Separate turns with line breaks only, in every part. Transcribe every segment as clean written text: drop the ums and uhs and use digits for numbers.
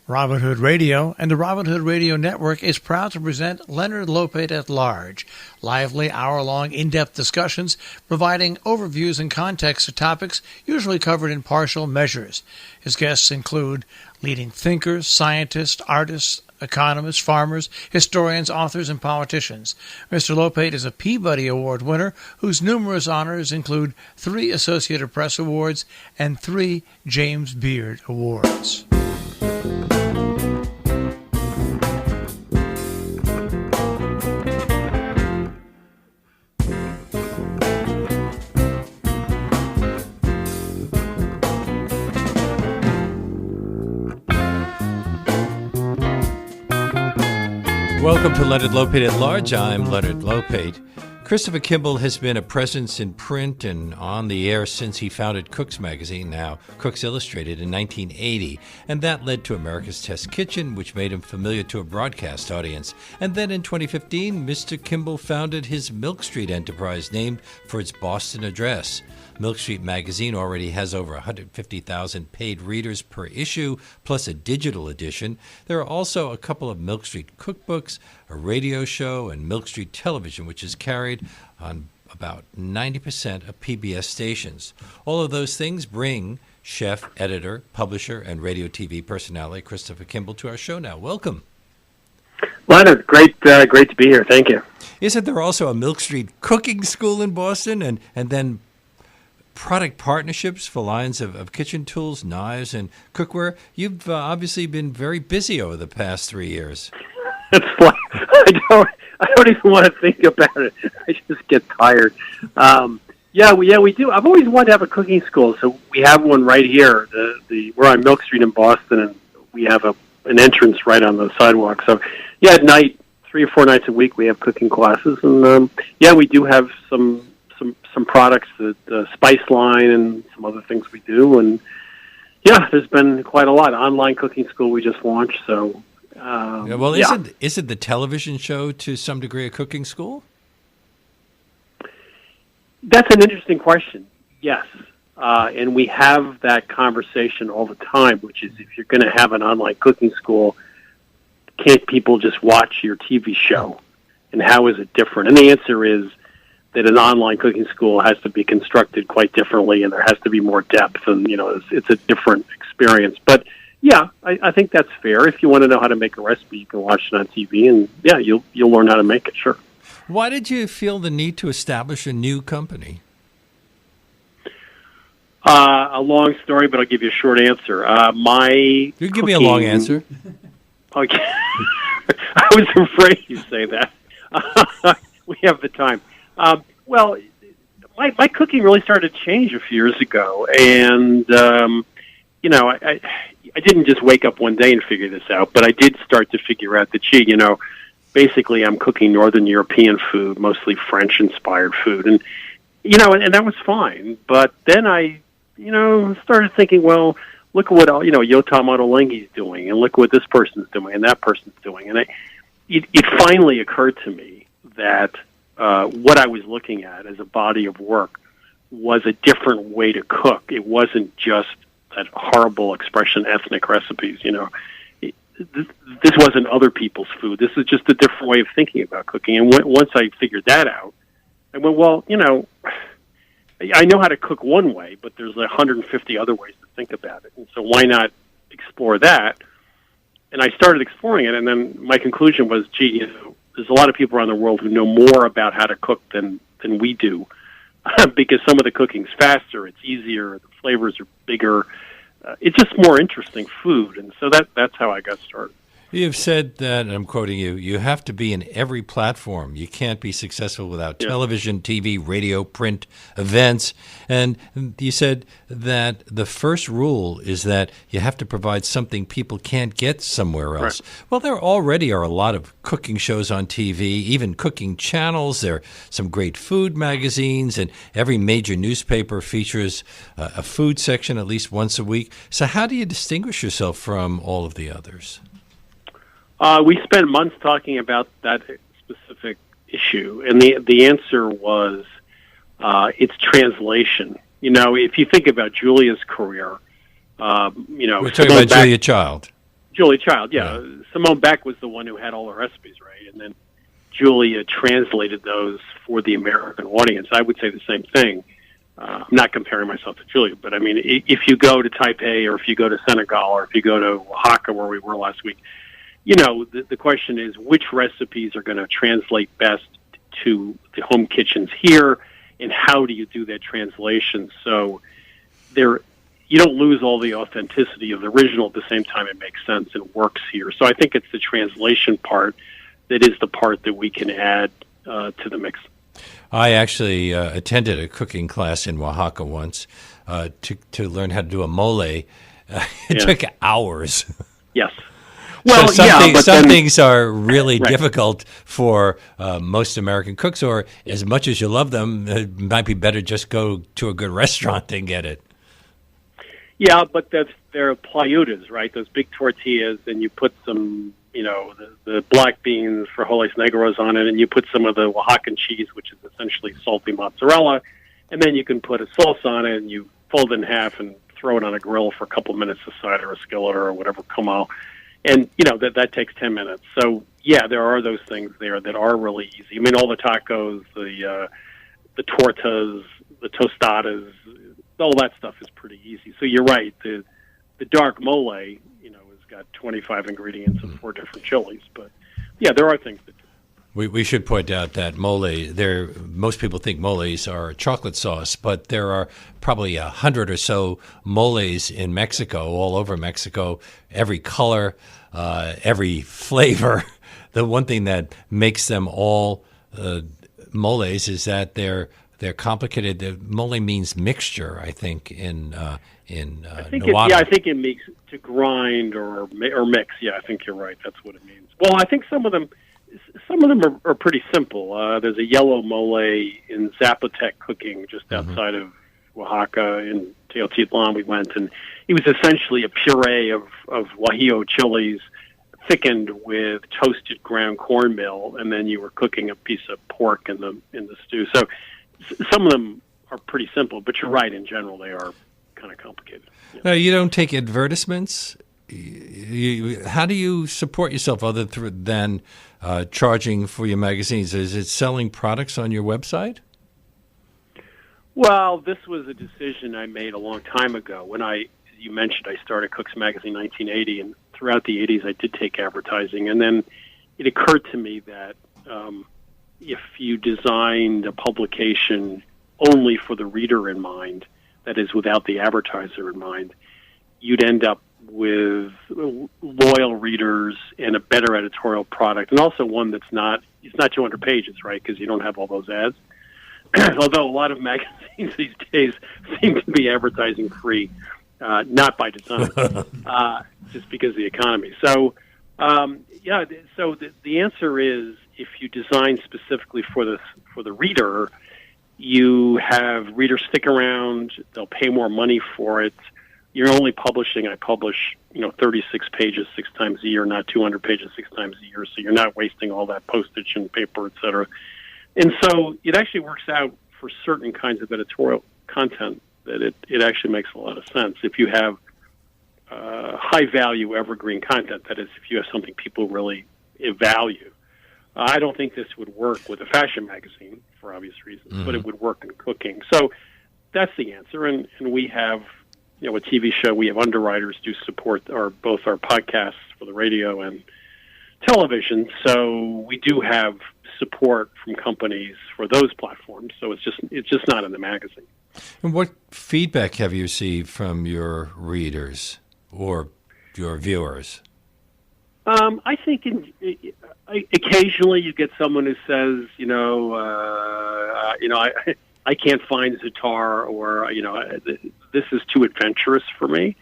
Robin Hood Radio and the Robin Hood Radio Network is proud to present Leonard Lopate at Large, lively hour-long in-depth discussions providing overviews and context to topics usually covered in partial measures. His guests include leading thinkers, scientists, artists, economists, farmers, historians, authors, and politicians. Mr. Lopate is a Peabody Award winner whose numerous honors include 3 Associated Press Awards and 3 James Beard Awards.
Welcome to Leonard Lopate at Large. I'm Leonard Lopate. Christopher Kimball has been a presence in print and on the air since he founded Cook's Magazine, now Cook's Illustrated, in 1980. And that led to America's Test Kitchen, which made him familiar to a broadcast audience. And then in 2015, Mr. Kimball founded his Milk Street enterprise, named for its Boston address. Milk Street Magazine already has over 150,000 paid readers per issue, plus a digital edition. There are also a couple of Milk Street cookbooks, a radio show, and Milk Street Television, which is carried on about 90% of PBS stations. All of those things bring chef, editor, publisher, and radio TV personality Christopher Kimball to our show now. Welcome.
Leonard, great to be here. Thank you.
Isn't there also a Milk Street cooking school in Boston, and then product partnerships for lines of kitchen tools, knives, and cookware? You've obviously been very busy over the past 3 years.
It's like I don't even want to think about it. I just get tired. Yeah, we do. I've always wanted to have a cooking school, so we have one right here. We're on Milk Street in Boston, and we have an entrance right on the sidewalk. So, yeah, at night, 3 or 4 nights a week, we have cooking classes, and we do have some products, the spice line and some other things we do, and yeah, there's been quite a lot. Online cooking school we just launched, so
Isn't the television show to some degree a cooking school?
That's an interesting question. Yes, and we have that conversation all the time, which is if you're going to have an online cooking school, can't people just watch your TV show, and how is it different? And the answer is that an online cooking school has to be constructed quite differently, and there has to be more depth, and it's a different experience. But yeah, I think that's fair. If you want to know how to make a recipe, you can watch it on TV, and yeah, you'll learn how to make it. Sure.
Why did you feel the need to establish a new company?
A long story, but I'll give you a short answer.
You can give me a long answer.
Okay. I was afraid you'd say that. We have the time. Well, my cooking really started to change a few years ago, and I didn't just wake up one day and figure this out, but I did start to figure out that, basically I'm cooking Northern European food, mostly French-inspired food, and that was fine. But then I, started thinking, well, look at what Yotam Ottolenghi's doing, and look what this person's doing, and that person's doing, and it finally occurred to me that what I was looking at as a body of work was a different way to cook. It wasn't just that horrible expression, ethnic recipes. This wasn't other people's food. This is just a different way of thinking about cooking. And once I figured that out, I went, well, I know how to cook one way, but there's 150 other ways to think about it. And so why not explore that? And I started exploring it, and then my conclusion was, there's a lot of people around the world who know more about how to cook than we do, because some of the cooking's faster, it's easier, the flavors are bigger, it's just more interesting food, and so that's how I got started.
You've said that, and I'm quoting you, you have to be in every platform. You can't be successful without television, TV, radio, print, events. And you said that the first rule is that you have to provide something people can't get somewhere else. Right. Well, there already are a lot of cooking shows on TV, even cooking channels. There are some great food magazines, and every major newspaper features a food section at least once a week. So how do you distinguish yourself from all of the others?
We spent months talking about that specific issue, and the answer was it's translation. If you think about Julia's career,
we're talking about Julia Child.
Julia Child, yeah. Simone Beck was the one who had all the recipes, right? And then Julia translated those for the American audience. I would say the same thing. I'm not comparing myself to Julia, but I mean, if you go to Taipei or if you go to Senegal or if you go to Oaxaca, where we were last week, the question is which recipes are going to translate best to the home kitchens here, and how do you do that translation so you don't lose all the authenticity of the original. At the same time, it makes sense and works here. So I think it's the translation part that is the part that we can add to the mix.
I actually attended a cooking class in Oaxaca once to learn how to do a mole. It took hours.
Yes. Well,
so some things are really difficult for most American cooks, or as much as you love them, it might be better just go to a good restaurant and get it.
Yeah, but they're playudas, right? Those big tortillas, and you put some, the black beans, frijoles negros on it, and you put some of the Oaxacan cheese, which is essentially salty mozzarella, and then you can put a sauce on it, and you fold it in half and throw it on a grill for a couple of minutes aside, or a skillet, or whatever, comal. And, that takes 10 minutes. So, yeah, there are those things there that are really easy. I mean, all the tacos, the tortas, the tostadas, all that stuff is pretty easy. So you're right. The dark mole, has got 25 ingredients and 4 different chilies. But, yeah, there are things that do.
We should point out that mole, most people think moles are chocolate sauce, but there are probably 100 or so moles in Mexico, all over Mexico, every color, every flavor. The one thing that makes them all moles is that they're complicated. The mole means mixture, I think, in
I think
Nahuatl.
I think it means to grind or mix. Yeah, I think you're right. That's what it means. Well, I think some of them are pretty simple. There's a yellow mole in Zapotec cooking just outside of Oaxaca in Teotitlan. We went, and it was essentially a puree of guajillo chilies thickened with toasted ground cornmeal, and then you were cooking a piece of pork in the stew. So some of them are pretty simple, but you're right. In general, they are kind of complicated. Yeah.
Now, you don't take advertisements. How do you support yourself other than charging for your magazines? Is it selling products on your website?
Well, this was a decision I made a long time ago. When you mentioned, I started Cook's Magazine in 1980, and throughout the 80s I did take advertising. And then it occurred to me that if you designed a publication only for the reader in mind, that is without the advertiser in mind, you'd end up with loyal readers and a better editorial product, and also one it's not 200 pages, right? Because you don't have all those ads. Although a lot of magazines these days seem to be advertising free, not by design, just because of the economy. So, so the answer is, if you design specifically for the reader, you have readers stick around. They'll pay more money for it. You're only publishing. I publish, 36 pages 6 times a year, not 200 pages 6 times a year. So you're not wasting all that postage and paper, et cetera. And so it actually works out for certain kinds of editorial content that it actually makes a lot of sense. If you have high value evergreen content, that is, if you have something people really value. I don't think this would work with a fashion magazine for obvious reasons, but it would work in cooking. So that's the answer. And we have, a TV show. We have underwriters do support both our podcasts for the radio and television. So we do have support from companies for those platforms. So it's just not in the magazine.
And what feedback have you received from your readers or your viewers?
I think occasionally you get someone who says, I can't find Zatar, or this is too adventurous for me.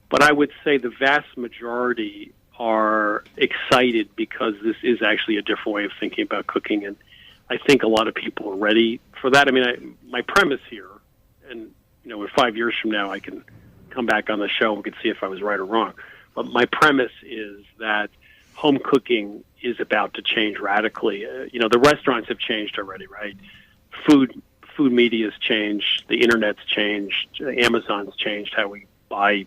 But I would say the vast majority are excited because this is actually a different way of thinking about cooking, and I think a lot of people are ready for that. I mean, my premise here, and in 5 years from now, I can come back on the show and we can see if I was right or wrong. But my premise is that home cooking is about to change radically. The restaurants have changed already, right? Food media's changed, the internet's changed, Amazon's changed how we buy,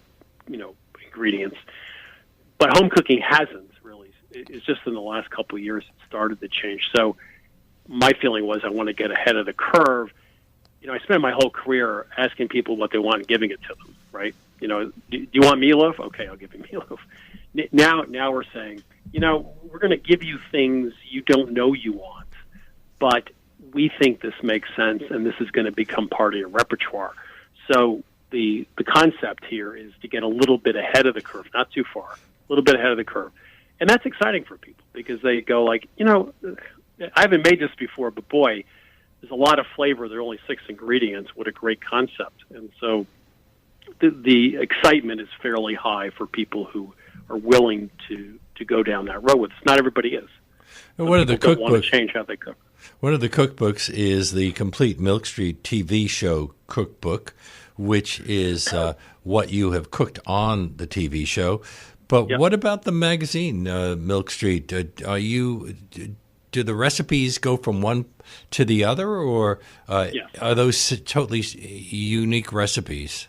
ingredients. but home cooking hasn't really. It's just in the last couple of years it started to change. So my feeling was I want to get ahead of the curve. I spent my whole career asking people what they want and giving it to them, right? Do you want meatloaf? Okay, I'll give you meatloaf. Now we're saying, we're going to give you things you don't know you want, but we think this makes sense and this is going to become part of your repertoire. So the concept here is to get a little bit ahead of the curve, not too far, a little bit ahead of the curve. And that's exciting for people because they go like, I haven't made this before, but boy, there's a lot of flavor. There are only 6 ingredients. What a great concept. And so the excitement is fairly high for people who are willing to go down that road with us. Not everybody is.
One of the
cookbooks want to
cookbooks.
change how they cook.
One of the cookbooks is the Complete Milk Street TV show cookbook, which is what you have cooked on the TV show. But
Yep.
what about the magazine, Milk Street? Do the recipes go from one to the other, or
Yes.
are those totally unique recipes?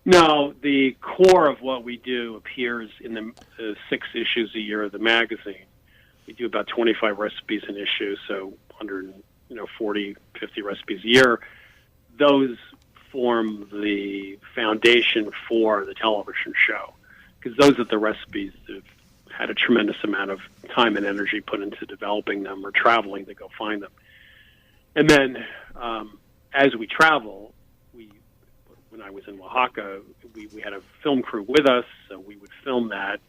No, the core of what we do appears in the 6 issues a year of the magazine. We do about 25 recipes an issue, so 140, 50 recipes a year. Those form the foundation for the television show because those are the recipes that have had a tremendous amount of time and energy put into developing them or traveling to go find them. And then as we travel, when I was in Oaxaca, we had a film crew with us, so we would film that,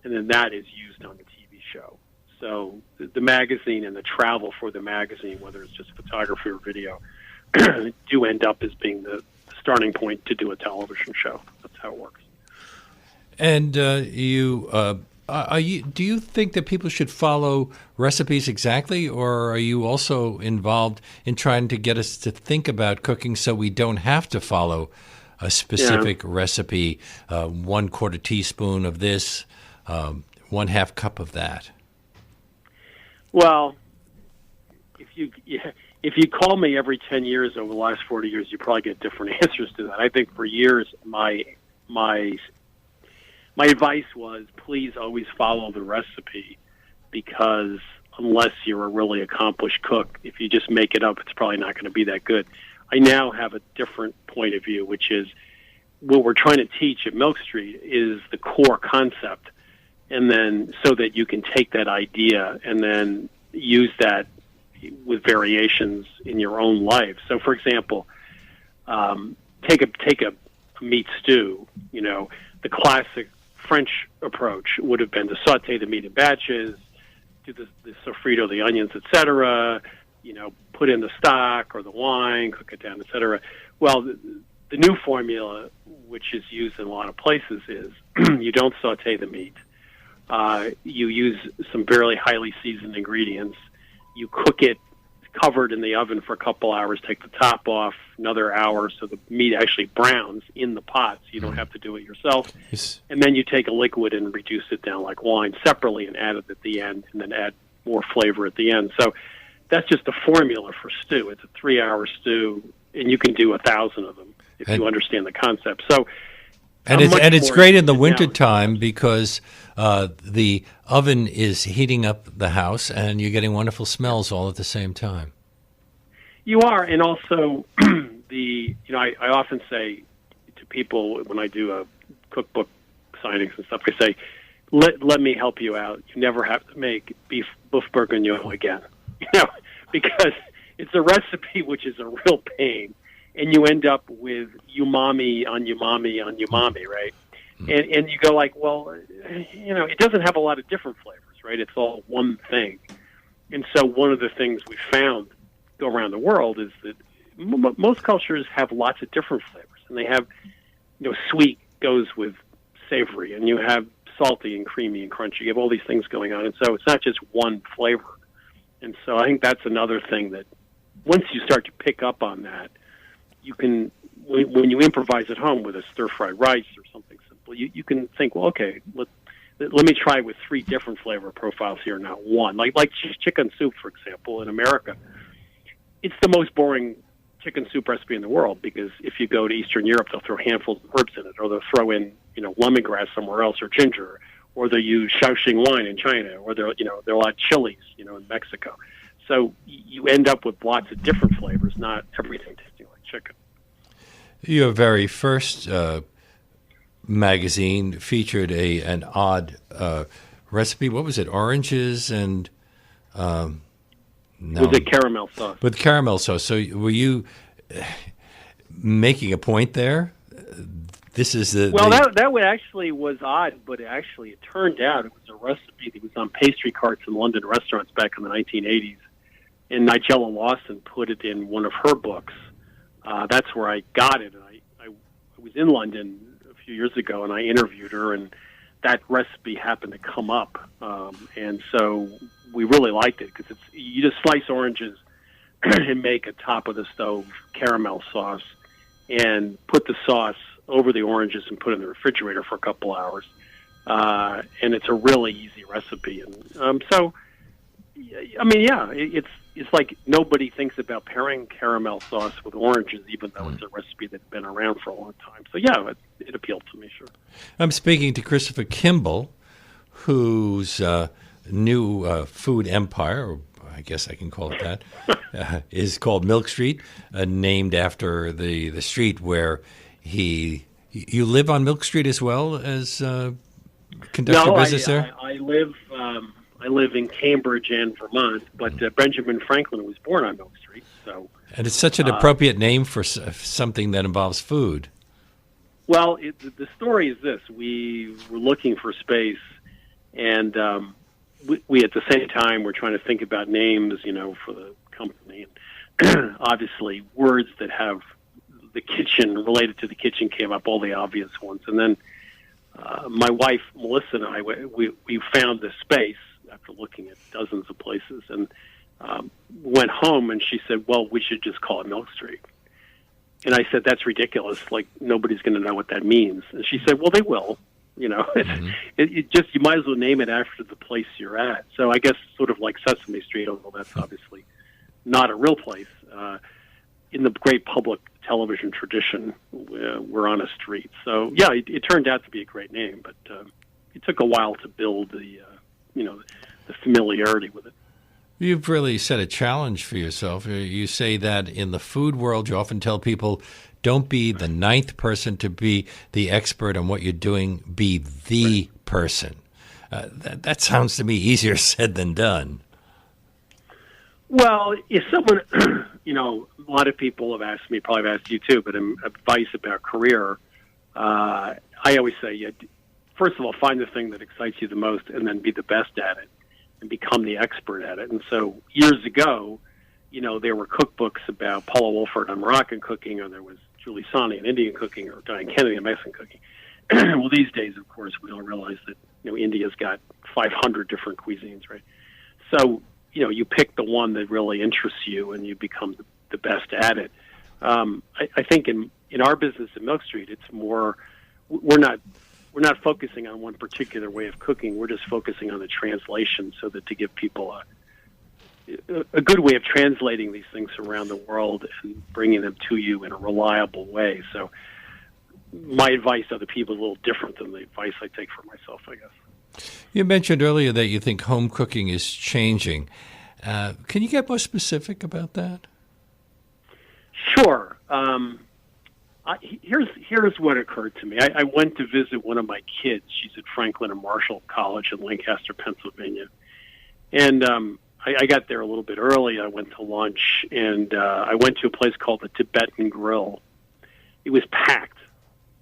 and then that is used on the TV show. So the magazine and the travel for the magazine, whether it's just photography or video, do end up as being the starting point to do a television show. That's how it works.
And do you think that people should follow recipes exactly, or are you also involved in trying to get us to think about cooking so we don't have to follow a specific recipe, 1/4 teaspoon of this, 1/2 cup of that?
Well, if you call me every 10 years over the last 40 years, you probably get different answers to that. I think for years my advice was please always follow the recipe because unless you're a really accomplished cook, if you just make it up, it's probably not going to be that good. I now have a different point of view, which is what we're trying to teach at Milk Street is the core concept, and then so that you can take that idea and then use that with variations in your own life. So, for example, take a meat stew. The classic French approach would have been to saute the meat in batches, do the sofrito, the onions, etc. Put in the stock or the wine, cook it down, etc. Well, the new formula, which is used in a lot of places, is you don't saute the meat. You use some very highly seasoned ingredients. You cook it covered in the oven for a couple hours, take the top off, another hour, so the meat actually browns in the pot, so you don't have to do it yourself.
Yes.
And then you take a liquid and reduce it down like wine separately and add it at the end, and then add more flavor at the end. So that's just a formula for stew. It's a 3-hour stew, and you can do 1,000 of them if you understand the concept. So,
and it's great in the wintertime because the oven is heating up the house, and you're getting wonderful smells all at the same time.
You are, and also I often say to people when I do a cookbook signings and stuff, I say, let me help you out. You never have to make beef bourguignon again, because it's a recipe which is a real pain, and you end up with umami on umami on umami, right? And you go like, well, it doesn't have a lot of different flavors, right? It's all one thing. And so one of the things we found go around the world is that most cultures have lots of different flavors, and they have, sweet goes with savory, and you have salty and creamy and crunchy. You have all these things going on, and so it's not just one flavor. And so I think that's another thing that once you start to pick up on that, you can, when you improvise at home with a stir-fried rice or something simple, you can think, well, okay, let me try with 3 different flavor profiles here, not one. Like chicken soup, for example, in America. It's the most boring chicken soup recipe in the world because if you go to Eastern Europe, they'll throw handfuls of herbs in it, or they'll throw in, lemongrass somewhere else, or ginger, or they use Shaoxing wine in China, or there are a lot of chilies, in Mexico. So you end up with lots of different flavors, not everything tasting like chicken.
Your very first magazine featured an odd recipe. What was it? Oranges and
with the caramel sauce.
With caramel sauce. So were you making a point there? This is
that one actually was odd, but it turned out it was a recipe that was on pastry carts in London restaurants back in the 1980s. And Nigella Lawson put it in one of her books. That's where I got it. And I was in London a few years ago, and I interviewed her, and that recipe happened to come up. And so we really liked it because you just slice oranges and make a top-of-the-stove caramel sauce and put the sauce over the oranges and put it in the refrigerator for a couple hours. And it's a really easy recipe. And it's like nobody thinks about pairing caramel sauce with oranges, even though it's a recipe that's been around for a long time. So, it appealed to me, sure.
I'm speaking to Christopher Kimball, whose new food empire, or I guess I can call it that, is called Milk Street, named after the street where you live on Milk Street as well as conduct your business there?
I live in Cambridge and Vermont, but Benjamin Franklin was born on Milk Street. So,
and it's such an appropriate name for something that involves food.
Well, the story is this. We were looking for space, and we at the same time were trying to think about names, for the company. And obviously, words that have the kitchen, related to the kitchen, came up, all the obvious ones. And then my wife, Melissa, and I, we found this space after looking at dozens of places, and went home, and she said, well, we should just call it Milk Street. And I said, that's ridiculous. Like, nobody's going to know what that means. And she said, well, they will.
Mm-hmm.
You might as well name it after the place you're at. So I guess sort of like Sesame Street, although that's obviously not a real place. In the great public television tradition, we're on a street. So, it turned out to be a great name, but it took a while to build the familiarity with it.
You've really set a challenge for yourself. You say that in the food world, you often tell people, don't be the ninth person to be the expert on what you're doing, be the person. That sounds to me easier said than done.
Well, if someone, a lot of people have asked me, probably have asked you too, but advice about career, I always say, first of all, find the thing that excites you the most and then be the best at it and become the expert at it. And so years ago, there were cookbooks about Paula Wolford on Moroccan cooking, or there was Julie Sani on Indian cooking, or Diane Kennedy on Mexican cooking. Well, these days, of course, we all realize that, India's got 500 different cuisines, right? So, you pick the one that really interests you and you become the best at it. I think in our business at Milk Street, it's more, we're not focusing on one particular way of cooking. We're just focusing on the translation, so that to give people a good way of translating these things around the world and bringing them to you in a reliable way. So my advice to other people is a little different than the advice I take for myself, I guess.
You mentioned earlier that you think home cooking is changing. Can you get more specific about that?
Sure. Here's what occurred to me. I went to visit one of my kids. She's at Franklin and Marshall College in Lancaster, Pennsylvania. And I got there a little bit early. I went to lunch, and I went to a place called the Tibetan Grill. It was packed.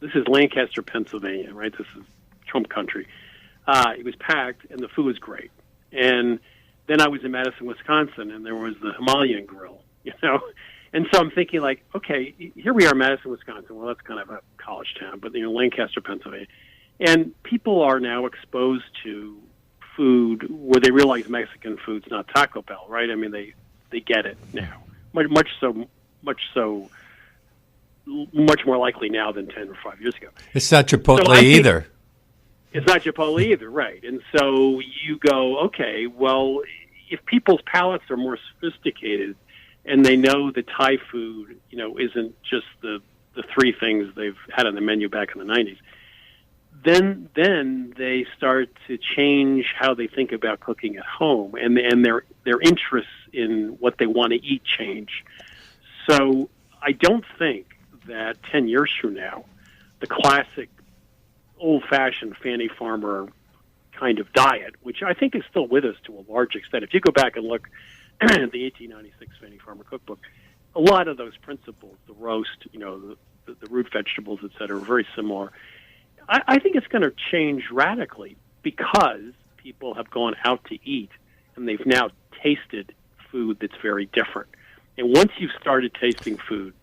This is Lancaster, Pennsylvania, right? This is Trump country. It was packed, and the food was great. And then I was in Madison, Wisconsin, and there was the Himalayan Grill, And so I'm thinking, like, okay, here we are in Madison, Wisconsin. Well, that's kind of a college town, but, Lancaster, Pennsylvania. And people are now exposed to food where they realize Mexican food's not Taco Bell, right? I mean, they get it now. Much more likely now than 10 or 5 years ago.
It's not Chipotle either.
It's not Chipotle either, right. And so you go, okay, well, if people's palates are more sophisticated and they know that Thai food, isn't just the three things they've had on the menu back in the 90s, then they start to change how they think about cooking at home, and their interests in what they want to eat change. So I don't think that 10 years from now, the classic old-fashioned Fanny Farmer kind of diet, which I think is still with us to a large extent. If you go back and look at the 1896 Fanny Farmer cookbook, a lot of those principles, the roast, the root vegetables, et cetera, are very similar. I think it's going to change radically because people have gone out to eat and they've now tasted food that's very different. And once you've started tasting food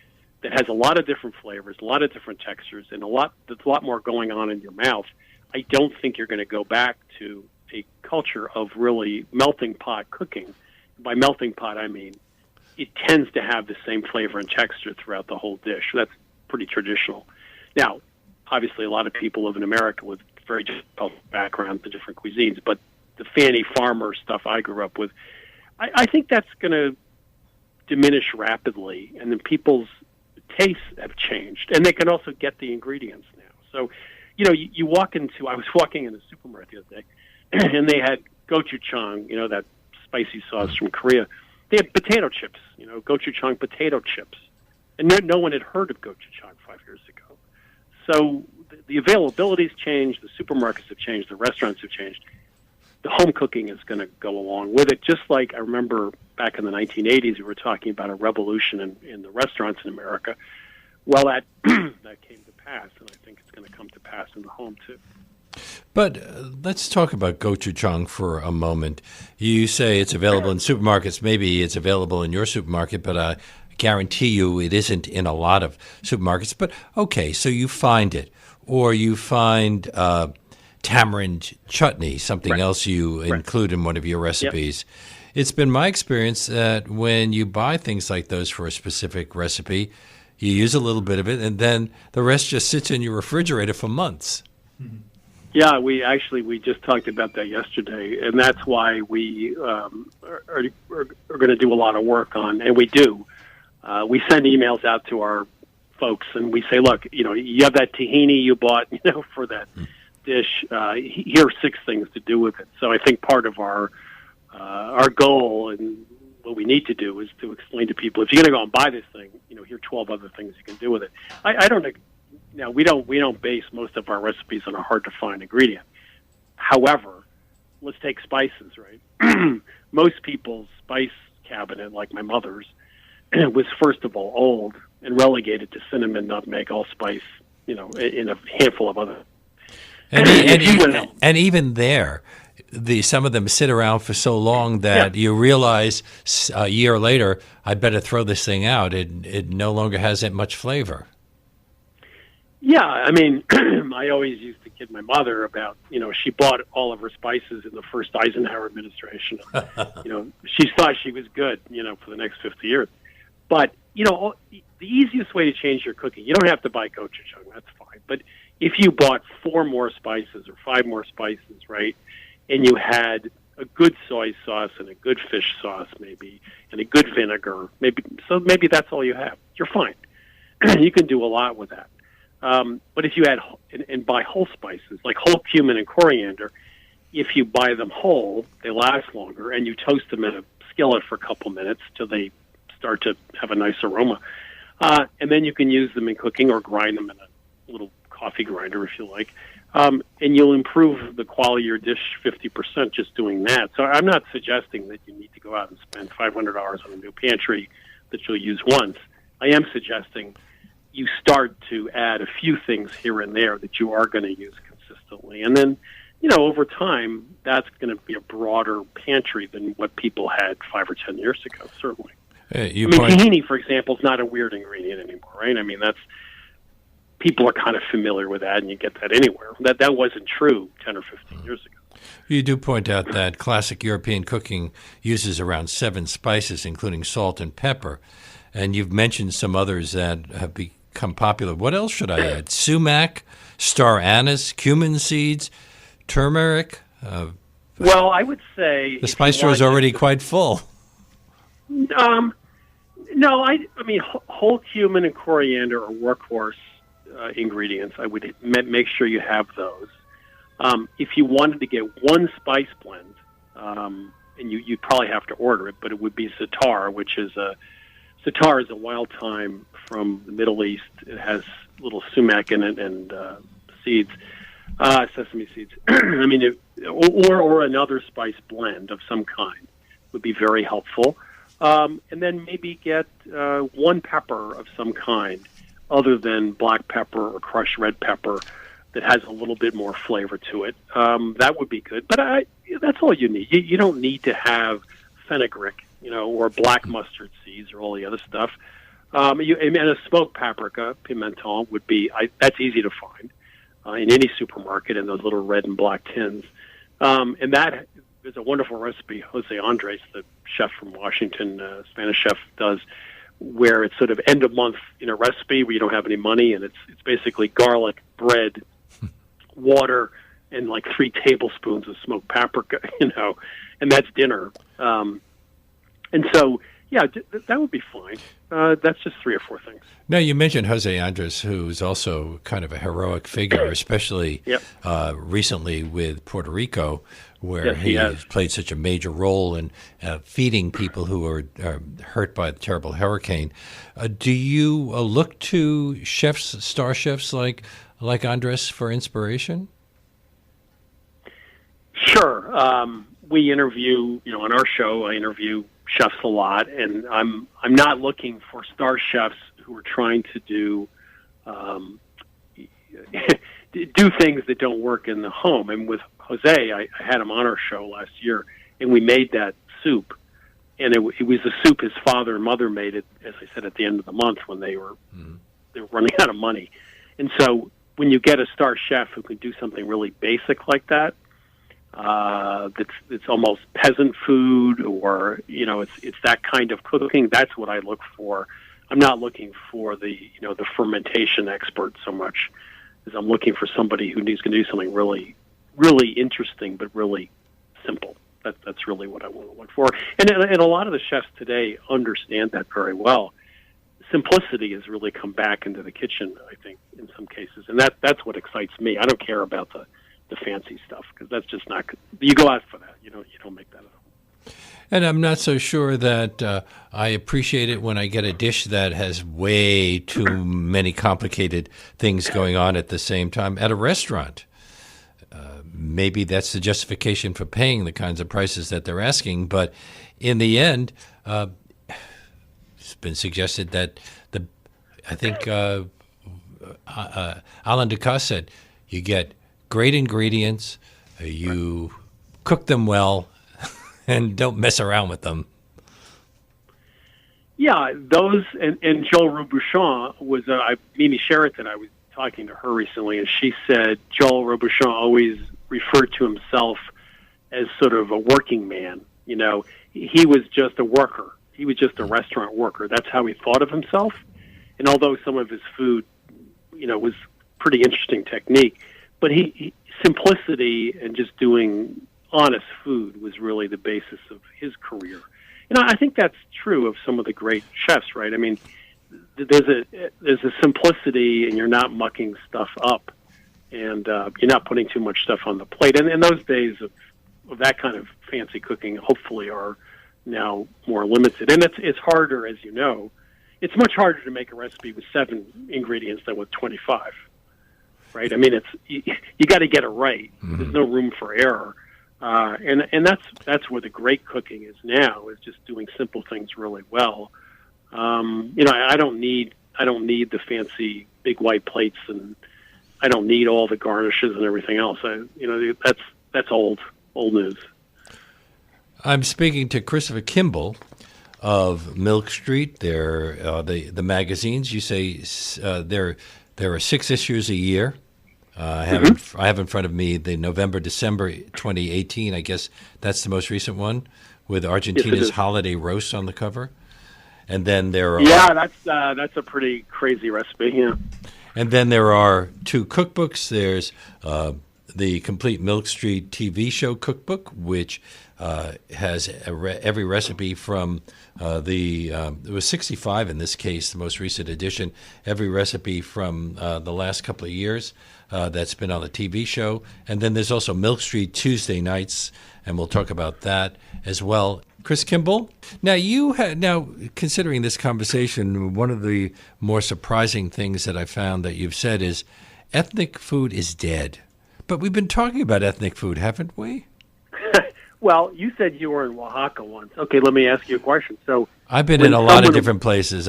that has a lot of different flavors, a lot of different textures, and there's a lot more going on in your mouth, I don't think you're going to go back to a culture of really melting pot cooking. By melting pot, I mean it tends to have the same flavor and texture throughout the whole dish. That's pretty traditional. Now, obviously, a lot of people live in America with very different backgrounds and different cuisines, but the Fanny Farmer stuff I grew up with, I think that's going to diminish rapidly, and then people's tastes have changed, and they can also get the ingredients now. So, you walk into, I was walking in a supermarket the other day, and they had gochujang, that spicy sauce from Korea. They had potato chips, gochujang potato chips, and no one had heard of gochujang 5 years ago. So the availability's changed, the supermarkets have changed, the restaurants have changed. The home cooking is going to go along with it. Just like I remember back in the 1980s, we were talking about a revolution in the restaurants in America. Well, that came to pass, and I think it's going to come to pass in the home too.
But let's talk about gochujang for a moment. You say it's available in supermarkets. Tamarind it's available in your supermarket, but I guarantee you it isn't in a lot of supermarkets. But okay, so you find it, or you find tamarind chutney, something else you include in one of your recipes. Yep. It's been my experience that when you buy things like those for a specific recipe, you use a little bit of it, and then the rest just sits in your refrigerator for months.
Mm-hmm. Yeah, we just talked about that yesterday, and that's why we are going to do a lot of work on, and we do. We send emails out to our folks, and we say, look, you have that tahini you bought, for that dish. Here are 6 things to do with it. So I think part of our goal and what we need to do is to explain to people, if you're going to go and buy this thing, here are 12 other things you can do with it. I don't. Now we don't base most of our recipes on a hard to find ingredient. However, let's take spices, right? Most people's spice cabinet, like my mother's, was first of all old and relegated to cinnamon, nutmeg, allspice, in a handful of other.
And even there, some of them sit around for so long that you realize a year later, I better throw this thing out. It no longer has that much flavor.
Yeah, I mean, I always used to kid my mother about, she bought all of her spices in the first Eisenhower administration. She thought she was good, for the next 50 years. But, the easiest way to change your cooking, you don't have to buy gochujang, that's fine. But if you bought 4 more spices or 5 more spices, right, and you had a good soy sauce and a good fish sauce maybe, and a good vinegar, maybe that's all you have. You're fine. You can do a lot with that. But if you add and buy whole spices, like whole cumin and coriander, if you buy them whole, they last longer, and you toast them in a skillet for a couple minutes till they start to have a nice aroma. And then you can use them in cooking or grind them in a little coffee grinder if you like. And you'll improve the quality of your dish 50% just doing that. So I'm not suggesting that you need to go out and spend $500 on a new pantry that you'll use once. I am suggesting you start to add a few things here and there that you are going to use consistently. And then, over time, that's going to be a broader pantry than what people had 5 or 10 years ago, certainly. Tahini, for example, is not a weird ingredient anymore, right? I mean, people are kind of familiar with that, and you get that anywhere. That wasn't true 10 or 15 years ago.
You do point out that classic European cooking uses around 7 spices, including salt and pepper. And you've mentioned some others that have become popular. What else should I add? Sumac, star anise, cumin seeds, turmeric?
Well, I would say
the spice drawer is already quite full.
No, I mean, whole cumin and coriander are workhorse ingredients, I would make sure you have those. If you wanted to get one spice blend, and you'd probably have to order it, but it would be Zatar, which is Zatar is a wild thyme from the Middle East. It has little sumac in it and seeds, sesame seeds. I mean, or another spice blend of some kind would be very helpful. And then maybe get one pepper of some kind, other than black pepper or crushed red pepper, that has a little bit more flavor to it. That would be good. But that's all you need. You don't need to have fenugreek, or black mustard seeds or all the other stuff. And a smoked paprika, pimenton, would be, that's easy to find in any supermarket in those little red and black tins. And that is a wonderful recipe Jose Andres, the chef from Washington, Spanish chef, does, where it's sort of end of month, recipe where you don't have any money, and it's basically garlic, bread, water, and like 3 tablespoons of smoked paprika, and that's dinner. And so, yeah, that would be fine. That's just 3 or 4 things.
Now, you mentioned Jose Andres, who's also kind of a heroic figure, especially recently with Puerto Rico, where he has played such a major role in feeding people who are hurt by the terrible hurricane. Do you look to chefs, star chefs like Andres for inspiration?
Sure. We interview, on our show, I interview chefs a lot, and I'm not looking for star chefs who are trying to do things that don't work in the home. And with Jose, I had him on our show last year, and we made that soup, and it was a soup his father and mother made it, as I said, at the end of the month when they were running out of money. And so when you get a star chef who can do something really basic like that, it's almost peasant food, or it's that kind of cooking. That's what I look for. I'm not looking for the fermentation expert so much as I'm looking for somebody who needs to do something really, really interesting but really simple. That's really what I want to look for. And a lot of the chefs today understand that very well. Simplicity has really come back into the kitchen, I think, in some cases, and that's what excites me. I don't care about the fancy stuff, because that's just not good. You go out for that. You don't make that at home.
And I'm not so sure that I appreciate it when I get a dish that has way too many complicated things going on at the same time at a restaurant. Maybe that's the justification for paying the kinds of prices that they're asking, but in the end, it's been suggested that I think Alain Ducasse said, you get great ingredients, you cook them well, and don't mess around with them.
Yeah, those, and Joel Robuchon was, Mimi Sheraton, I was talking to her recently, and she said Joel Robuchon always referred to himself as sort of a working man. He was just a worker. He was just a restaurant worker. That's how he thought of himself. And although some of his food, was pretty interesting technique, but simplicity and just doing honest food was really the basis of his career. I think that's true of some of the great chefs, right? I mean, there's a simplicity, and you're not mucking stuff up, and you're not putting too much stuff on the plate. And those days of that kind of fancy cooking, hopefully, are now more limited. And it's harder, as you know. It's much harder to make a recipe with 7 ingredients than with 25. Right? I mean, you got to get it right. Mm-hmm. There's no room for error, and that's where the great cooking is now. Is just doing simple things really well. I don't need the fancy big white plates, and I don't need all the garnishes and everything else. That's old news.
I'm speaking to Christopher Kimball of Milk Street. They're the magazines. You say there are 6 issues a year. I have in front of me the November-December 2018. I guess that's the most recent one, with Argentina's holiday roast on the cover. And then there are
that's a pretty crazy recipe. Yeah.
And then there are 2 cookbooks. There's the complete Milk Street TV show cookbook, which has every recipe from it was 65 in this case, the most recent edition, every recipe from the last couple of years that's been on the TV show. And then there's also Milk Street Tuesday nights, and we'll talk about that as well. Chris Kimball, now considering this conversation, one of the more surprising things that I found that you've said is ethnic food is dead. But we've been talking about ethnic food, haven't we?
Well, you said you were in Oaxaca once. Okay, let me ask you a question. So
I've been in a lot of different places.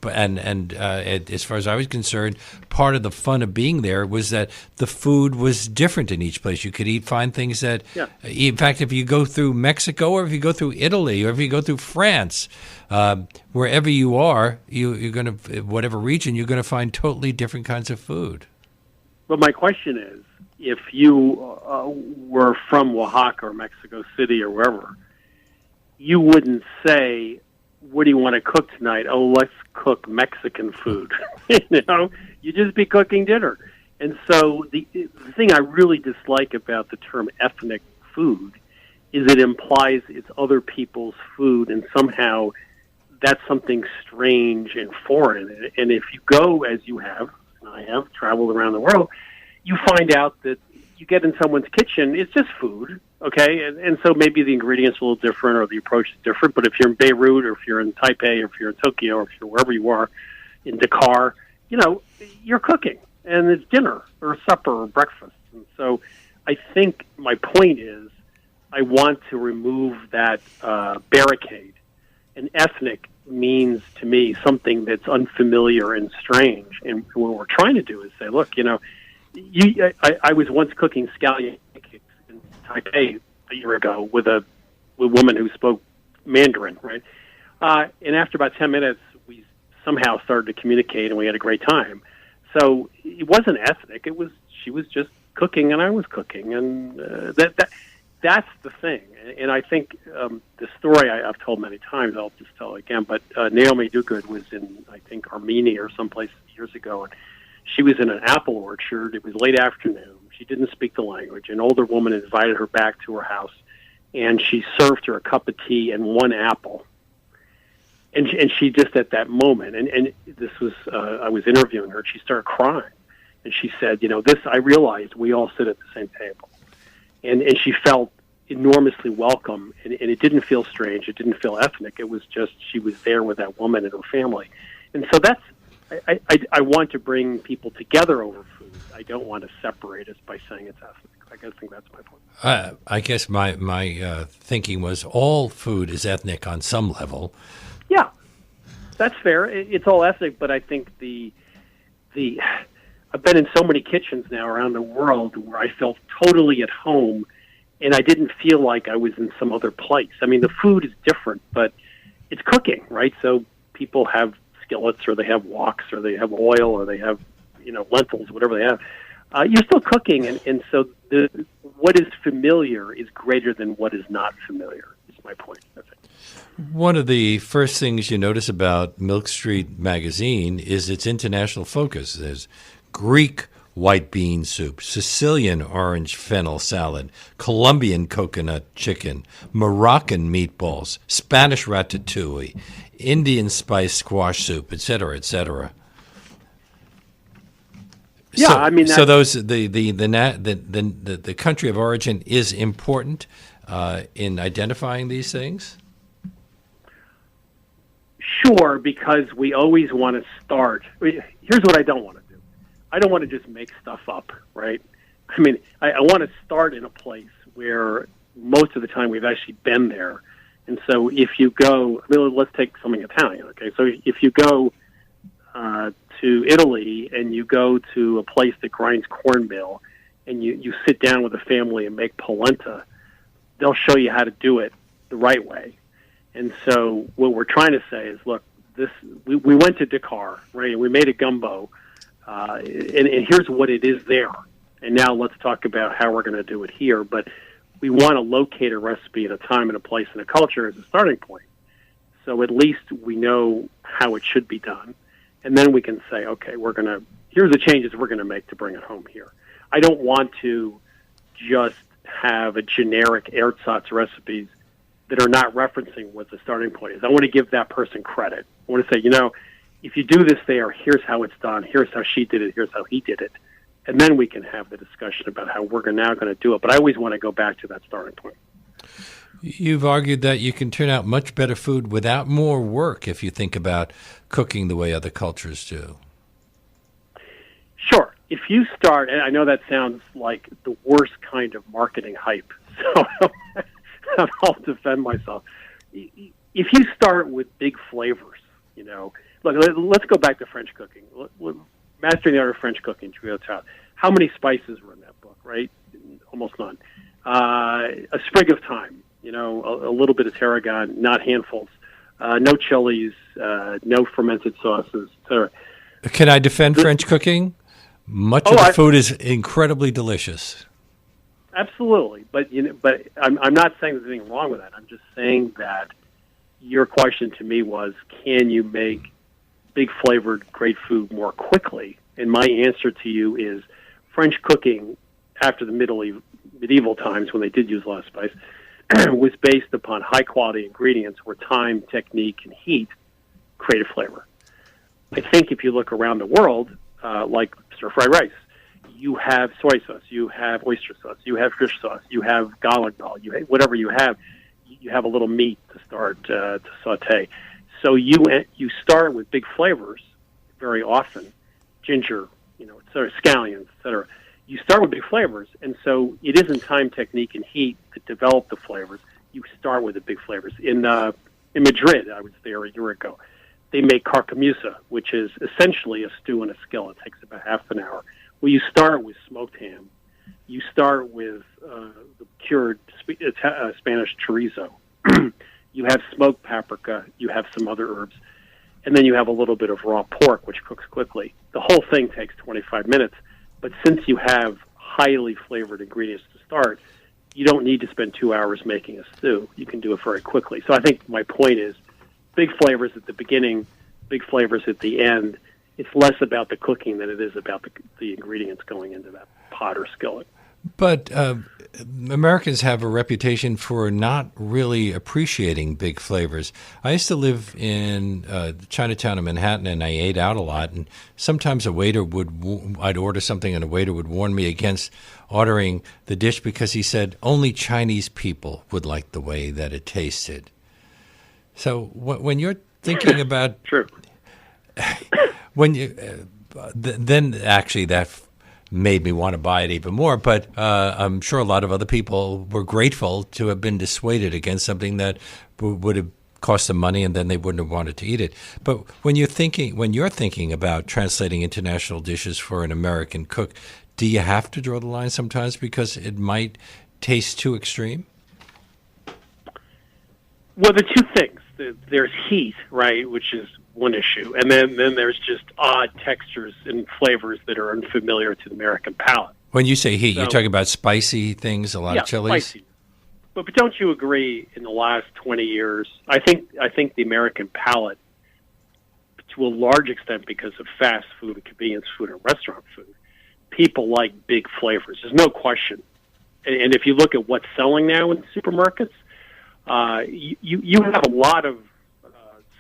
And as far as I was concerned, part of the fun of being there was that the food was different in each place. You could find things that, in fact, if you go through Mexico or if you go through Italy or if you go through France, wherever you are, you're going to, whatever region, you're going to find totally different kinds of food.
But my question is, if you were from Oaxaca or Mexico City or wherever, you wouldn't say, what do you want to cook tonight? Oh, let's cook Mexican food. You'd just be cooking dinner. And so the thing I really dislike about the term ethnic food is it implies it's other people's food, and somehow that's something strange and foreign. And if you go, as you have, and I have, traveled around the world, you find out that you get in someone's kitchen, it's just food, okay? And so maybe the ingredients are a little different or the approach is different, but if you're in Beirut or if you're in Taipei or if you're in Tokyo or if you're wherever you are, in Dakar, you're cooking, and it's dinner or supper or breakfast. And so I think my point is I want to remove that barricade. And ethnic means to me something that's unfamiliar and strange. And what we're trying to do is say, look, I was once cooking scallion pancakes in Taipei a year ago with a woman who spoke Mandarin, right? And after about 10 minutes, we somehow started to communicate, and we had a great time. So it wasn't ethnic. She was just cooking, and I was cooking, and that's the thing. And I think the story I've told many times, I'll just tell it again, but Naomi Duguid was in, I think, Armenia or someplace years ago, and she was in an apple orchard. It was late afternoon. She didn't speak the language. An older woman invited her back to her house, and she served her a cup of tea and one apple. And she just at that moment, and this was, I was interviewing her, and she started crying. And she said, I realized we all sit at the same table. And she felt enormously welcome, and it didn't feel strange. It didn't feel ethnic. It was just she was there with that woman and her family. And so that's, I want to bring people together over food. I don't want to separate us by saying it's ethnic. I think that's my point.
I guess my thinking was all food is ethnic on some level.
Yeah, that's fair. It's all ethnic, but I think I've been in so many kitchens now around the world where I felt totally at home, and I didn't feel like I was in some other place. I mean, the food is different, but it's cooking, right? So people have skillets, or they have woks, or they have oil, or they have, lentils, whatever they have. You're still cooking, and so what is familiar is greater than what is not familiar, is my point. That's it.
One of the first things you notice about Milk Street magazine is its international focus. There's Greek white bean soup, Sicilian orange fennel salad, Colombian coconut chicken, Moroccan meatballs, Spanish ratatouille, Indian spice squash soup, etc., etc.
Yeah,
so,
I mean,
so those the country of origin is important in identifying these things.
Sure, because we always want to start. Here's what I don't want to do. I don't want to just make stuff up, right? I mean, I want to start in a place where most of the time we've actually been there. And so if you go, let's take something Italian, okay? So if you go to Italy and you go to a place that grinds cornmeal and you sit down with a family and make polenta, they'll show you how to do it the right way. And so what we're trying to say is, look, we went to Dakar, right? And we made a gumbo, and here's what it is there. And now let's talk about how we're going to do it here. But we want to locate a recipe at a time and a place and a culture as a starting point. So at least we know how it should be done. And then we can say, okay, here's the changes we're going to make to bring it home here. I don't want to just have a generic ersatz recipes that are not referencing what the starting point is. I want to give that person credit. I want to say, if you do this there, here's how it's done, here's how she did it, here's how he did it. And then we can have the discussion about how we're now going to do it. But I always want to go back to that starting point.
You've argued that you can turn out much better food without more work if you think about cooking the way other cultures do.
Sure. If you start, and I know that sounds like the worst kind of marketing hype, so I'll defend myself. If you start with big flavors, look, let's go back to French cooking. Mastering the Art of French Cooking, how many spices were in that book, right? Almost none. A sprig of thyme, a little bit of tarragon, not handfuls. No chilies, no fermented sauces, etc.
Can I defend French cooking? Much of the food is incredibly delicious.
Absolutely, but I'm not saying there's anything wrong with that. I'm just saying that your question to me was, can you make big flavored great food more quickly? And my answer to you is French cooking after the medieval times when they did use a lot of spice was based upon high quality ingredients where time, technique, and heat created flavor. I think if you look around the world, like stir-fried rice, you have soy sauce, you have oyster sauce, you have fish sauce, you have galangal, whatever you have a little meat to start to saute. So you start with big flavors very often, ginger, scallions, etc. You start with big flavors, and so it isn't time, technique, and heat to develop the flavors. You start with the big flavors. In Madrid, I was there a year ago, they make carcamusa, which is essentially a stew in a skillet. It takes about half an hour. Well, you start with smoked ham. You start with the cured Spanish chorizo. You have smoked paprika. You have some other herbs. And then you have a little bit of raw pork, which cooks quickly. The whole thing takes 25 minutes. But since you have highly flavored ingredients to start, you don't need to spend 2 hours making a stew. You can do it very quickly. So I think my point is big flavors at the beginning, big flavors at the end. It's less about the cooking than it is about the ingredients going into that pot or skillet.
But Americans have a reputation for not really appreciating big flavors. I used to live in Chinatown in Manhattan, and I ate out a lot. And sometimes I'd order something, and a waiter would warn me against ordering the dish because he said only Chinese people would like the way that it tasted. So when you're thinking about
True.
When you then actually that made me want to buy it even more. But I'm sure a lot of other people were grateful to have been dissuaded against something that would have cost them money, and then they wouldn't have wanted to eat it. But when you're thinking about translating international dishes for an American cook, do you have to draw the line sometimes because it might taste too extreme?
Well, the two things. There's heat, right, which is one issue, and then there's just odd textures and flavors that are unfamiliar to the American palate.
When you say heat, you're talking about spicy things, a lot of chilies?
Spicy. But don't you agree? In the last 20 years, I think the American palate, to a large extent, because of fast food and convenience food and restaurant food, people like big flavors. There's no question. And if you look at what's selling now in supermarkets, you have a lot of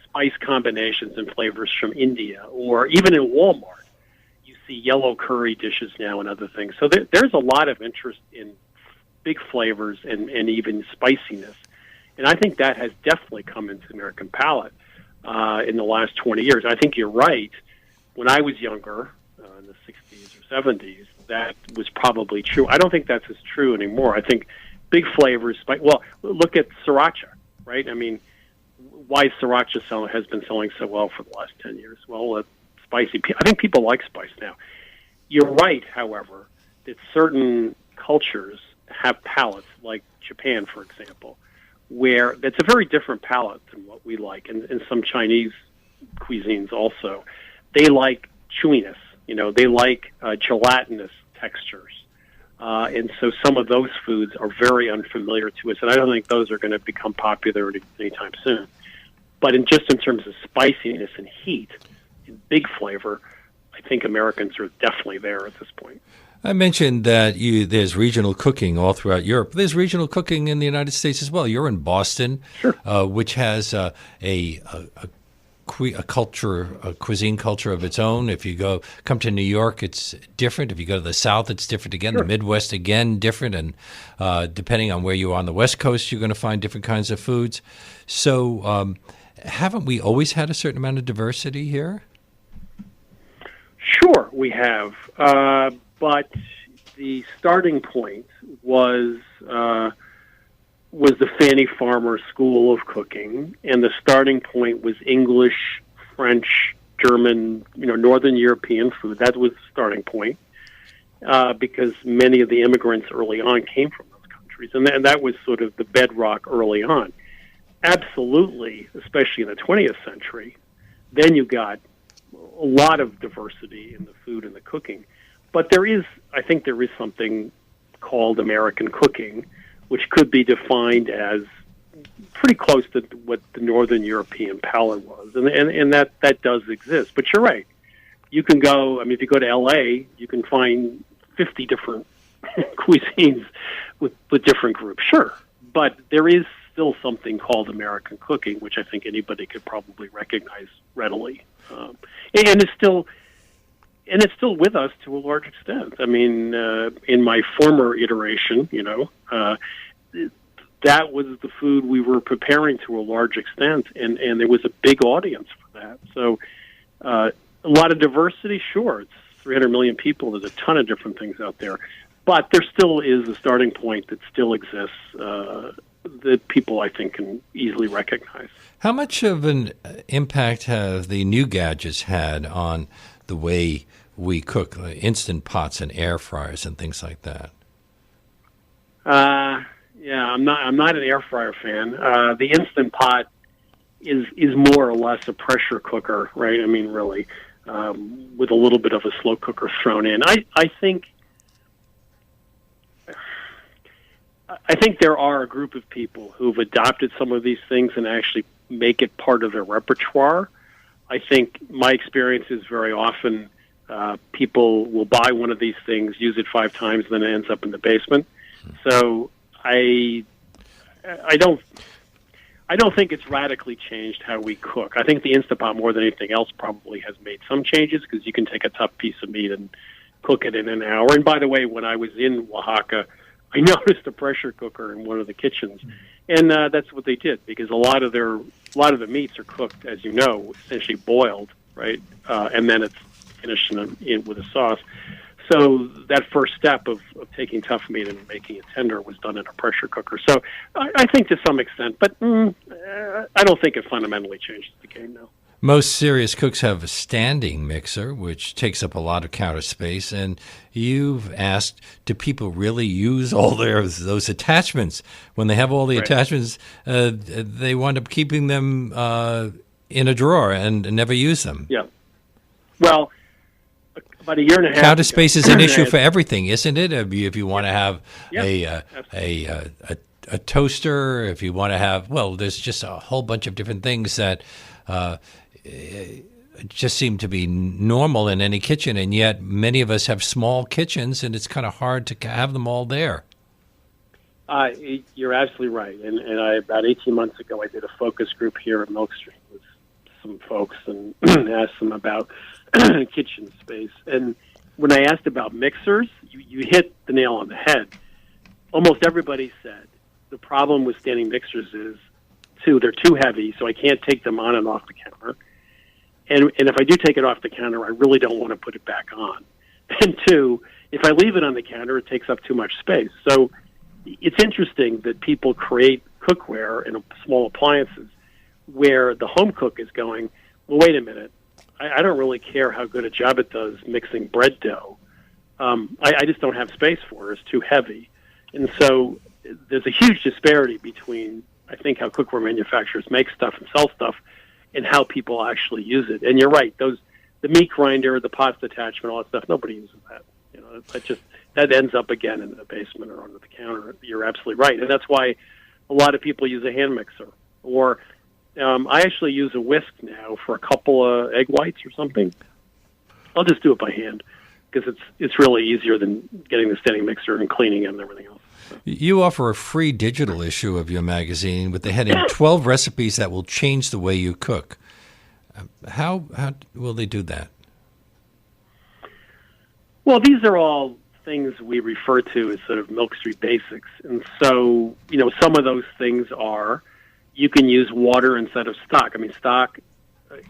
spice combinations and flavors from India, or even in Walmart, you see yellow curry dishes now and other things. So there's a lot of interest in big flavors and even spiciness. And I think that has definitely come into the American palate in the last 20 years. I think you're right. When I was younger, in the 60s or 70s, that was probably true. I don't think that's as true anymore. I think big flavors, well, look at sriracha, right? I mean, why sriracha has been selling so well for the last 10 years? Well, spicy. I think people like spice now. You're right, however, that certain cultures have palates, like Japan, for example, where it's a very different palate than what we like, and some Chinese cuisines also. They like chewiness. They like gelatinous textures. And so some of those foods are very unfamiliar to us, and I don't think those are going to become popular anytime soon. But in terms of spiciness and heat and big flavor, I think Americans are definitely there at this point.
I mentioned that there's regional cooking all throughout Europe. There's regional cooking in the United States as well. You're in Boston,
Sure.
Which has a cuisine culture of its own. If you come to New York, it's different. If you go to the South, it's different again.
Sure.
The Midwest, again, different. And depending on where you are on the West Coast, you're going to find different kinds of foods. So haven't we always had a certain amount of diversity here?
Sure, we have. But the starting point was the Fanny Farmer School of Cooking, and the starting point was English, French, German, Northern European food. That was the starting point because many of the immigrants early on came from those countries, and that was sort of the bedrock early on. Absolutely, especially in the 20th century, then you got a lot of diversity in the food and the cooking. But I think there is something called American cooking, which could be defined as pretty close to what the Northern European palate was. And that does exist. But you're right. You can go, if you go to L.A., you can find 50 different cuisines with different groups. Sure. But there is still something called American cooking, which I think anybody could probably recognize readily. And it's still with us to a large extent. In my former iteration, that was the food we were preparing to a large extent, and there was a big audience for that. So a lot of diversity, sure. It's 300 million people. There's a ton of different things out there. But there still is a starting point that still exists that people, I think, can easily recognize.
How much of an impact have the new gadgets had on the way we cook, like Instant Pots and air fryers and things like that?
Yeah, I'm not an air fryer fan. The Instant Pot is more or less a pressure cooker, right? Really, with a little bit of a slow cooker thrown in. I think there are a group of people who've adopted some of these things and actually make it part of their repertoire. I think my experience is very often people will buy one of these things, use it 5 times, and then it ends up in the basement. So I don't think it's radically changed how we cook. I think the Instant Pot, more than anything else, probably has made some changes because you can take a tough piece of meat and cook it in an hour. And by the way, when I was in Oaxaca, I noticed a pressure cooker in one of the kitchens, and that's what they did because a lot of the meats are cooked, as you know, essentially boiled, right? And then it's finished with a sauce. So that first step of taking tough meat and making it tender was done in a pressure cooker. So I think to some extent, but I don't think it fundamentally changes the game now.
Most serious cooks have a standing mixer, which takes up a lot of counter space. And you've asked, do people really use all those attachments? When they have all the attachments, they wind up keeping them in a drawer and never use them.
Yeah. Well, about a year and a half
counter
ago,
space is an issue for everything, isn't it? If you want to have a toaster, if you want to have, there's just a whole bunch of different things that just seem to be normal in any kitchen, and yet many of us have small kitchens, and it's kind of hard to have them all there.
You're absolutely right. And about 18 months ago, I did a focus group here at Milk Street with some folks and asked them about kitchen space. And when I asked about mixers, you hit the nail on the head. Almost everybody said the problem with standing mixers is, they're too heavy, so I can't take them on and off the counter. And if I do take it off the counter, I really don't want to put it back on. And 2, if I leave it on the counter, it takes up too much space. So it's interesting that people create cookware and small appliances where the home cook is going, well, wait a minute, I don't really care how good a job it does mixing bread dough. I just don't have space for it. It's too heavy. And so there's a huge disparity between, I think, how cookware manufacturers make stuff and sell stuff and how people actually use it. And you're right, the meat grinder, the pasta attachment, all that stuff, nobody uses that. That ends up again in the basement or under the counter. You're absolutely right. And that's why a lot of people use a hand mixer. Or I actually use a whisk now for a couple of egg whites or something. I'll just do it by hand. because it's really easier than getting the standing mixer and cleaning it and everything else. So.
You offer a free digital issue of your magazine with the heading 12 Recipes That Will Change the Way You Cook. How will they do that?
Well, these are all things we refer to as sort of Milk Street basics. And so, some of those things are you can use water instead of stock. I mean, stock,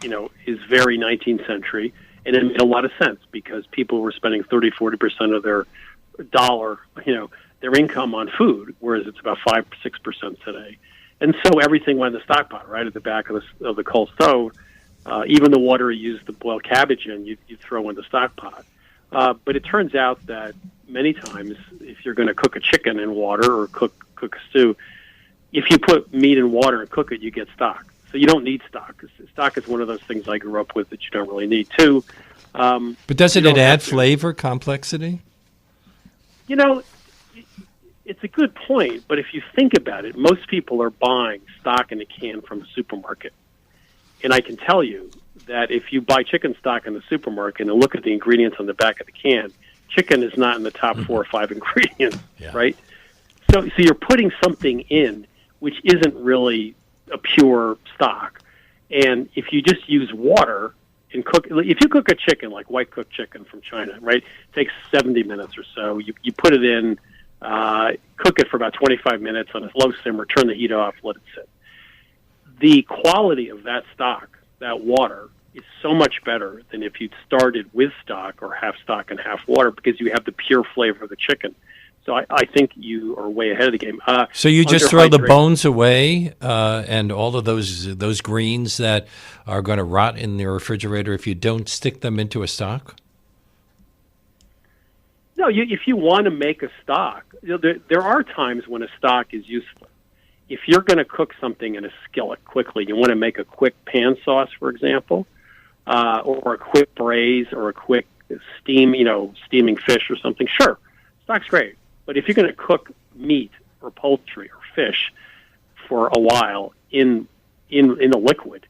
is very 19th century, and it made a lot of sense because people were spending 30-40% of their dollar, their income on food, whereas it's about 5-6% today. And so everything went in the stock pot, right at the back of the coal stove. Even the water you used to boil cabbage in, you throw in the stock pot. But it turns out that many times, if you're going to cook a chicken in water or cook a stew, if you put meat in water and cook it, you get stock. So you don't need stock. Stock is one of those things I grew up with that you don't really need too.
But doesn't it add flavor, complexity?
It's a good point, but if you think about it, most people are buying stock in a can from the supermarket. And I can tell you that if you buy chicken stock in the supermarket and look at the ingredients on the back of the can, chicken is not in the top 4 or 5 ingredients, right? So you're putting something in which isn't really a pure stock. And if you just use water and cook, if you cook a chicken like white cooked chicken from China, right, it takes 70 minutes or so. You put it in, cook it for about 25 minutes on a low simmer, turn the heat off, let it sit. The quality of that stock, that water, is so much better than if you'd started with stock or half stock and half water because you have the pure flavor of the chicken. So I think you are way ahead of the game.
So you just throw the bones away and all of those greens that are going to rot in the refrigerator if you don't stick them into a stock?
No, if you want to make a stock, there are times when a stock is useful. If you're going to cook something in a skillet quickly, you want to make a quick pan sauce, for example, or a quick braise or a quick steaming fish or something, sure, stock's great. But if you're going to cook meat or poultry or fish for a while in a liquid,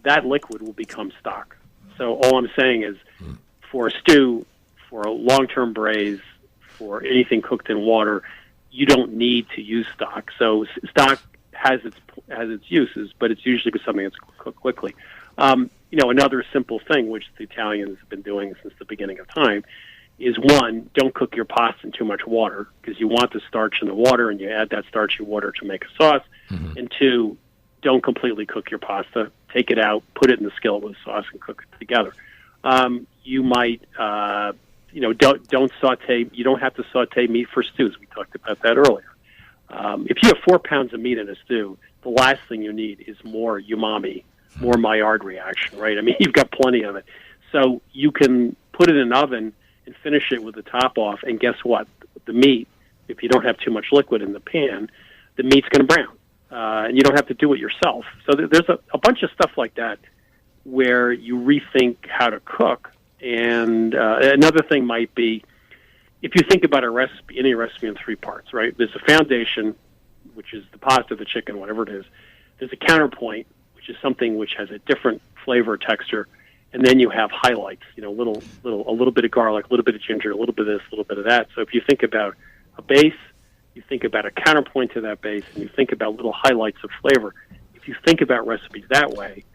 that liquid will become stock. So all I'm saying is for a stew, for a long-term braise, for anything cooked in water, you don't need to use stock. So stock has its uses, but it's usually something that's cooked quickly. Another simple thing, which the Italians have been doing since the beginning of time, is one, don't cook your pasta in too much water because you want the starch in the water and you add that starchy water to make a sauce. Mm-hmm. And two, don't completely cook your pasta. Take it out, put it in the skillet with sauce and cook it together. You might, don't saute. You don't have to saute meat for stews. We talked about that earlier. If you have 4 pounds of meat in a stew, the last thing you need is more umami, more Maillard reaction, right? I mean, you've got plenty of it. So you can put it in an oven and finish it with the top off, and guess what? The meat, if you don't have too much liquid in the pan, the meat's going to brown, and you don't have to do it yourself. So there's a bunch of stuff like that where you rethink how to cook. And another thing might be, if you think about a recipe, any recipe in 3 parts, right? There's a foundation, which is the pasta, the chicken, whatever it is. There's a counterpoint, which is something which has a different flavor or texture. And then you have highlights, a little bit of garlic, a little bit of ginger, a little bit of this, a little bit of that. So if you think about a base, you think about a counterpoint to that base, and you think about little highlights of flavor. If you think about recipes that way,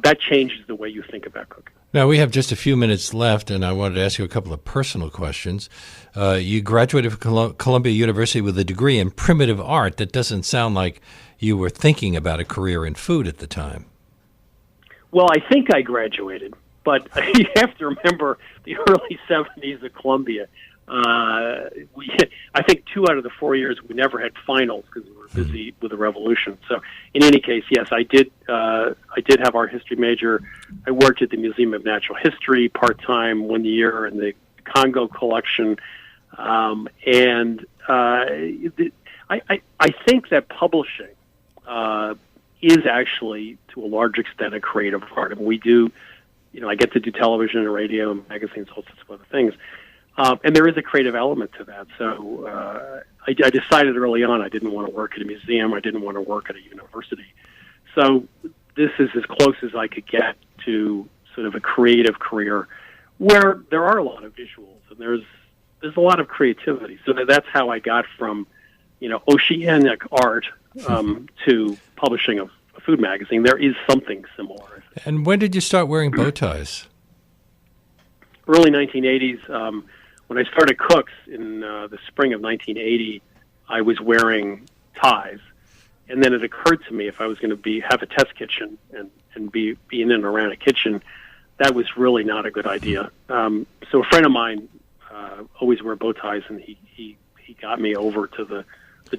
that changes the way you think about cooking.
Now, we have just a few minutes left, and I wanted to ask you a couple of personal questions. You graduated from Columbia University with a degree in primitive art. That doesn't sound like you were thinking about a career in food at the time.
Well, I think I graduated, but you have to remember the early 70s at Columbia. I think 2 out of the 4 years we never had finals because we were busy with the revolution. So, in any case, yes, I did have art history major. I worked at the Museum of Natural History part-time 1 year in the Congo collection, and I think that publishing is actually, to a large extent, a creative art. And we do, I get to do television and radio and magazines, all sorts of other things. And there is a creative element to that. So I decided early on I didn't want to work at a museum. I didn't want to work at a university. So this is as close as I could get to sort of a creative career where there are a lot of visuals and there's a lot of creativity. So that's how I got from, oceanic art to publishing a food magazine. There is something similar.
And when did you start wearing bow ties?
Early 1980s. When I started Cooks in the spring of 1980, I was wearing ties. And then it occurred to me if I was going to have a test kitchen and be in and around a kitchen, that was really not a good idea. So a friend of mine always wore bow ties, and he got me over to the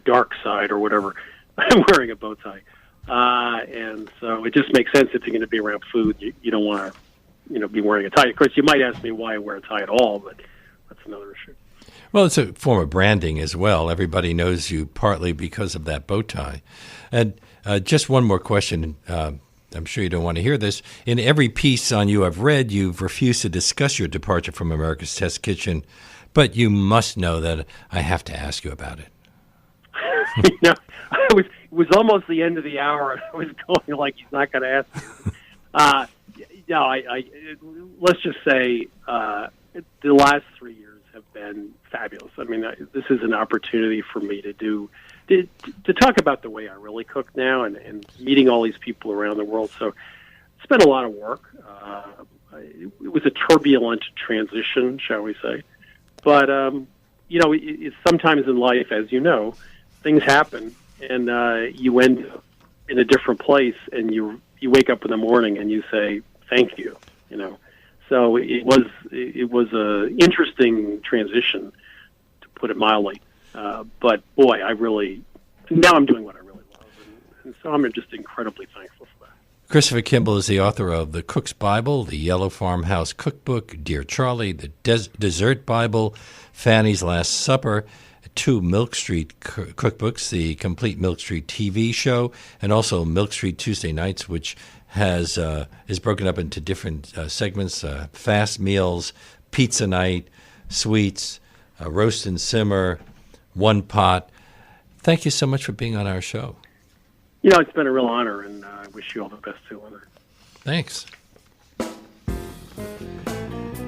dark side or whatever. I'm wearing a bow tie. And so it just makes sense if you're going to be around food. You don't want to, be wearing a tie. Of course, you might ask me why I wear a tie at all, but that's another issue.
Well, it's a form of branding as well. Everybody knows you partly because of that bow tie. And just one more question. I'm sure you don't want to hear this. In every piece on you I've read, you've refused to discuss your departure from America's Test Kitchen, but you must know that I have to ask you about it.
It was almost the end of the hour, and I was going like, he's not going to ask me. Let's just say the last 3 years have been fabulous. I mean, this is an opportunity for me to talk about the way I really cook now and meeting all these people around the world. So it's been a lot of work. It was a turbulent transition, shall we say. But, it's sometimes in life, as you know, things happen, and you end up in a different place, and you wake up in the morning and you say, thank you, So it was a interesting transition, to put it mildly. But boy, now I'm doing what I really love, and so I'm just incredibly thankful for that.
Christopher Kimball is the author of The Cook's Bible, The Yellow Farmhouse Cookbook, Dear Charlie, The Dessert Bible, Fanny's Last Supper, 2 Milk Street cookbooks, the Complete Milk Street TV show, and also Milk Street Tuesday Nights, which is broken up into different segments, fast meals, pizza night, sweets, roast and simmer, one pot. Thank you so much for being on our show.
It's been a real honor, and I wish you all the best too, Leonard.
Thanks.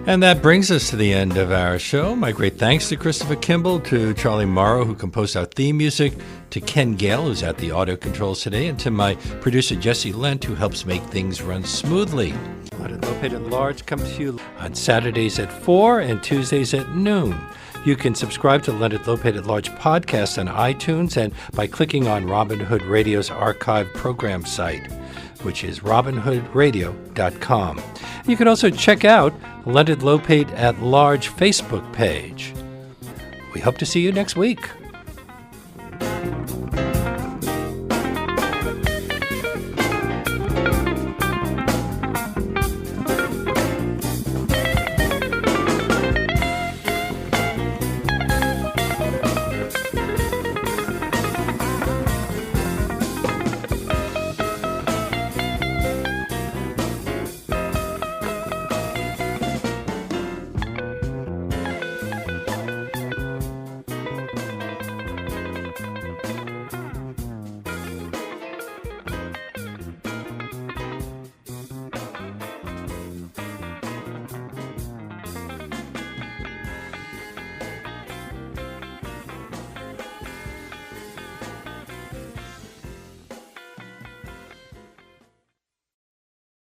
And that brings us to the end of our show. My great thanks to Christopher Kimball, to Charlie Morrow, who composed our theme music, to Ken Gale, who's at the audio controls today, and to my producer, Jesse Lent, who helps make things run smoothly. Leonard Lopate at Large comes to you on Saturdays at 4 and Tuesdays at noon. You can subscribe to Leonard Lopate at Large podcast on iTunes and by clicking on Robin Hood Radio's archive program site, which is robinhoodradio.com. You can also check out Leonard Lopate at Large Facebook page. We hope to see you next week.